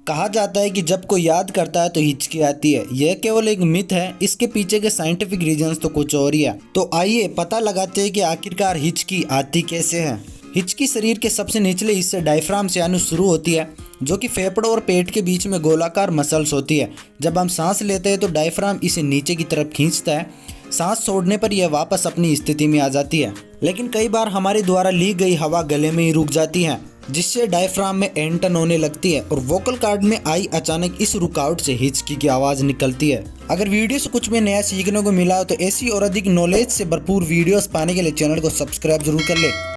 कहा जाता है कि जब कोई याद करता है तो हिचकी आती है। यह केवल एक मिथ है, इसके पीछे के साइंटिफिक रीजंस तो कुछ और ही है। तो आइए पता लगाते हैं कि आखिरकार हिचकी आती कैसे है। हिचकी शरीर के सबसे निचले हिस्से डायफ्राम से यानी शुरू होती है, जो कि फेफड़ों और पेट के बीच में गोलाकार मसल्स होती है। जब हम सांस लेते हैं तो डायफ्राम इसे नीचे की तरफ खींचता है। सांस छोड़ने पर यह वापस अपनी स्थिति में आ जाती है, लेकिन कई बार हमारे द्वारा ली गई हवा गले में ही रुक जाती है, जिससे डायफ्राम में एंटन होने लगती है और वोकल कॉर्ड में आई अचानक इस रुकावट से हिचकी की आवाज निकलती है। अगर वीडियो से कुछ भी नया सीखने को मिला हो तो ऐसी और अधिक नॉलेज से भरपूर वीडियोस पाने के लिए चैनल को सब्सक्राइब जरूर कर ले।